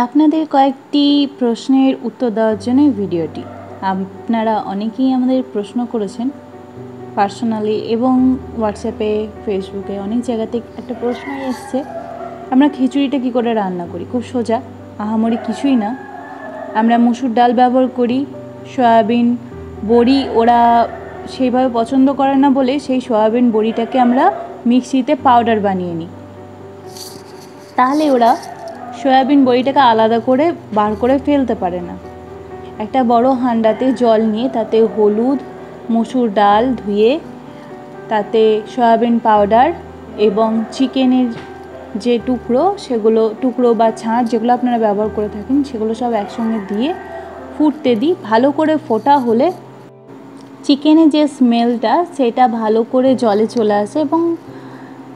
আপনাদের কয়েকটি প্রশ্নের উত্তর দেওয়ার জন্য ভিডিওটি। আপনারা অনেকেই আমাদের প্রশ্ন করেছেন পার্সোনালি এবং হোয়াটসঅ্যাপে, ফেসবুকে অনেক জায়গাতে একটা প্রশ্নই এসছে, আমরা খিচুড়িটা কী করে রান্না করি। খুব সোজা, আহামরি কিছুই না। আমরা মুসুর ডাল ব্যবহার করি, সয়াবিন বড়ি ওরা সেইভাবে পছন্দ করে না বলে সেই সয়াবিন বড়িটাকে আমরা মিক্সিতে পাউডার বানিয়ে নিই। তাহলে ওরা সয়াবিন বড়িটাকে আলাদা করে বার করে ফেলতে পারে না। একটা বড় হাঁড়িতে জল নিয়ে তাতে হলুদ, মসুর ডাল ধুয়ে, তাতে সয়াবিন পাউডার এবং চিকেনের যে টুকরো বা ছাঁচ যেগুলো আপনারা ব্যবহার করে থাকেন সেগুলো সব একসঙ্গে দিয়ে ফুটতে দিই। ভালো করে ফোটা হলে চিকেনের যে স্মেলটা সেটা ভালো করে জলে চলে আসে এবং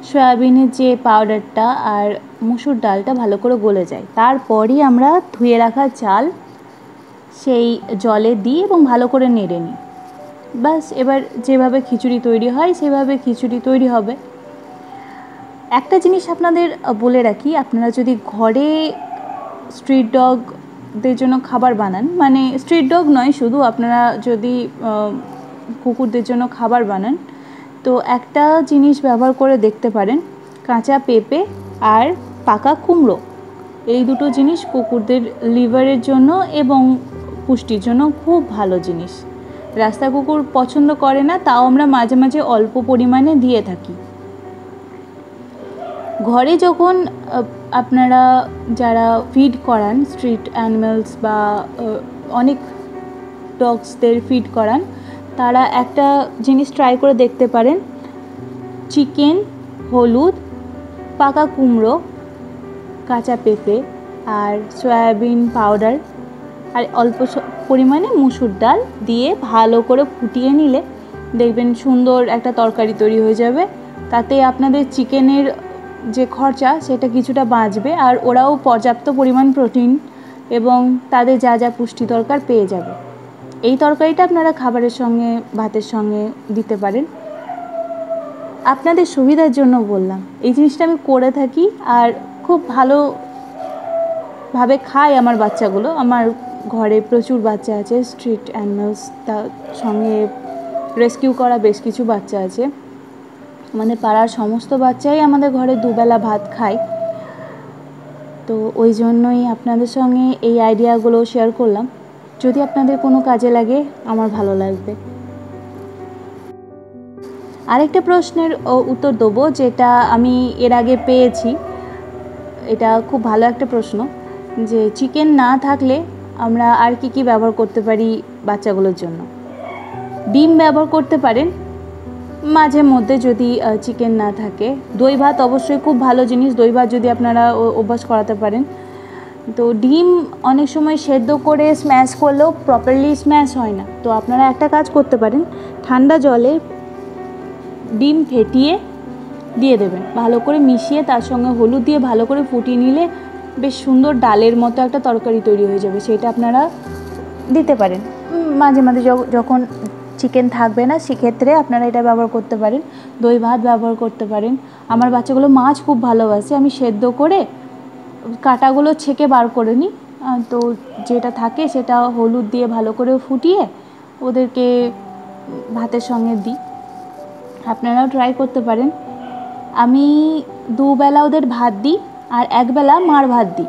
সয়াবিনের যে পাউডারটা আর মুসুর ডালটা ভালো করে গলে যায়। তারপরই আমরা ধুয়ে রাখা চাল সেই জলে দিই এবং ভালো করে নেড়ে নিই। ব্যাস, এবার যেভাবে খিচুড়ি তৈরি হয় সেভাবে খিচুড়ি তৈরি হবে। একটা জিনিস আপনাদের বলে রাখি, আপনারা যদি ঘরে স্ট্রিট ডগদের জন্য খাবার বানান, মানে স্ট্রিট ডগ নয়, শুধু আপনারা যদি কুকুরদের জন্য খাবার বানান, তো একটা জিনিস ব্যবহার করে দেখতে পারেন, কাঁচা পেঁপে আর পাকা কুমড়ো। এই দুটো জিনিস কুকুরদের লিভারের জন্য এবং পুষ্টির জন্য খুব ভালো জিনিস। রাস্তা কুকুর পছন্দ করে না, তাও আমরা মাঝে মাঝে অল্প পরিমাণে দিয়ে থাকি। ঘরে যখন আপনারা যারা ফিড করান, স্ট্রিট অ্যানিমালস বা অনেক ডগসদের ফিড করান, তারা একটা জিনিস ট্রাই করে দেখতে পারেন, চিকেন, হলুদ, পাকা কুমড়ো, কাঁচা পেঁপে আর সয়াবিন পাউডার আর অল্প পরিমাণে মুসুর ডাল দিয়ে ভালো করে ফুটিয়ে নিলে দেখবেন সুন্দর একটা তরকারি তৈরি হয়ে যাবে। তাতে আপনাদের চিকেনের যে খরচা সেটা কিছুটা বাঁচবে আর ওরাও পর্যাপ্ত পরিমাণ প্রোটিন এবং তাদের যা যা পুষ্টি দরকার পেয়ে যাবে। এই তরকারিটা আপনারা খাবারের সঙ্গে, ভাতের সঙ্গে দিতে পারেন। আপনাদের সুবিধার জন্য বললাম, এই জিনিসটা আমি করে থাকি আর খুব ভালোভাবে খায় আমার বাচ্চাগুলো। আমার ঘরে প্রচুর বাচ্চা আছে, স্ট্রিট অ্যানিমালস, তার সঙ্গে রেস্কিউ করা বেশ কিছু বাচ্চা আছে। আমাদের পাড়ার সমস্ত বাচ্চাই আমাদের ঘরে দুবেলা ভাত খায়। তো ওই জন্যই আপনাদের সঙ্গে এই আইডিয়াগুলো শেয়ার করলাম। যদি আপনাদের কোনো কাজে লাগে আমার ভালো লাগবে। আরেকটা প্রশ্নের উত্তর দেবো, যেটা আমি এর আগে পেয়েছি। এটা খুব ভালো একটা প্রশ্ন, যে চিকেন না থাকলে আমরা আর কি ব্যবহার করতে পারি বাচ্চাগুলোর জন্য। ডিম ব্যবহার করতে পারেন মাঝে মধ্যে যদি চিকেন না থাকে। দই ভাত অবশ্যই খুব ভালো জিনিস, দই ভাত যদি আপনারা অভ্যাস করাতে পারেন। তো ডিম অনেক সময় সেদ্ধ করে স্ম্যাশ করলেও প্রপারলি স্ম্যাশ হয় না, তো আপনারা একটা কাজ করতে পারেন, ঠান্ডা জলে ডিম ফেটিয়ে দিয়ে দেবেন, ভালো করে মিশিয়ে তার সঙ্গে হলুদ দিয়ে ভালো করে ফুটিয়ে নিলে বেশ সুন্দর ডালের মতো একটা তরকারি তৈরি হয়ে যাবে। সেটা আপনারা দিতে পারেন মাঝে মাঝে যখন চিকেন থাকবে না, সেক্ষেত্রে আপনারা এটা ব্যবহার করতে পারেন। দই ভাত ব্যবহার করতে পারেন। আমার বাচ্চাগুলো মাছ খুব ভালোবাসে, আমি সেদ্ধ করে কাঁটাগুলো ছেঁকে বার করে নিই, তো যেটা থাকে সেটা হলুদ দিয়ে ভালো করে ফুটিয়ে ওদেরকে ভাতের সঙ্গে দিই। আপনারাও ট্রাই করতে পারেন। আমি দুবেলা ওদের ভাত দিই আর একবেলা মার ভাত দিই।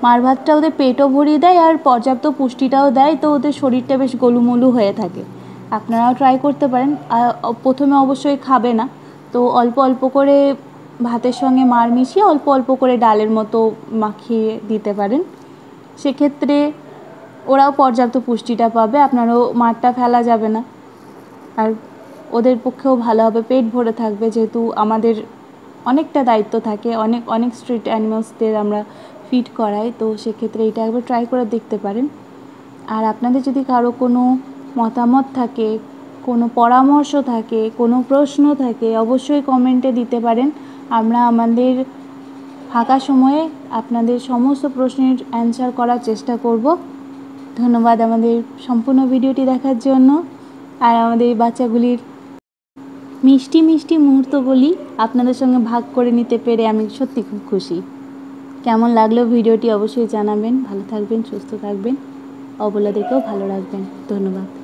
মার ভাতটা ওদের পেটও ভরিয়ে দেয় আর পর্যাপ্ত পুষ্টিটাও দেয়, তো ওদের শরীরটা বেশ গোলুমোলু হয়ে থাকে। আপনারাও ট্রাই করতে পারেন। প্রথমে অবশ্যই খাবে না, তো অল্প অল্প করে ভাতের সঙ্গে মার মিশিয়ে অল্প অল্প করে ডালের মতো মাখিয়ে দিতে পারেন। সেক্ষেত্রে ওরাও পর্যাপ্ত পুষ্টিটা পাবে, আপনারও মারটা ফেলা যাবে না আর ওদের পক্ষেও ভালো হবে, পেট ভরে থাকবে। যেহেতু আমাদের অনেকটা দায়িত্ব থাকে, অনেক স্ট্রিট অ্যানিমালসদের আমরা ফিড করাই, তো সেক্ষেত্রে এটা একবার ট্রাই করে দেখতে পারেন। আর আপনাদের যদি কারো কোনো মতামত থাকে, কোনো পরামর্শ থাকে, কোনো প্রশ্ন থাকে, অবশ্যই কমেন্টে দিতে পারেন। আমরা আমাদের ফাঁকা সময়ে আপনাদের সমস্ত প্রশ্নের অ্যান্সার করার চেষ্টা করব। ধন্যবাদ আমাদের সম্পূর্ণ ভিডিওটি দেখার জন্য। আর আমাদের বাচ্চাগুলির মিষ্টি মিষ্টি মুহূর্তগুলি আপনাদের সঙ্গে ভাগ করে নিতে পেরে আমি সত্যি খুব খুশি। কেমন লাগলো ভিডিওটি অবশ্যই জানাবেন। ভালো থাকবেন, সুস্থ থাকবেন, অবলাদেরকেও ভালো রাখবেন। ধন্যবাদ।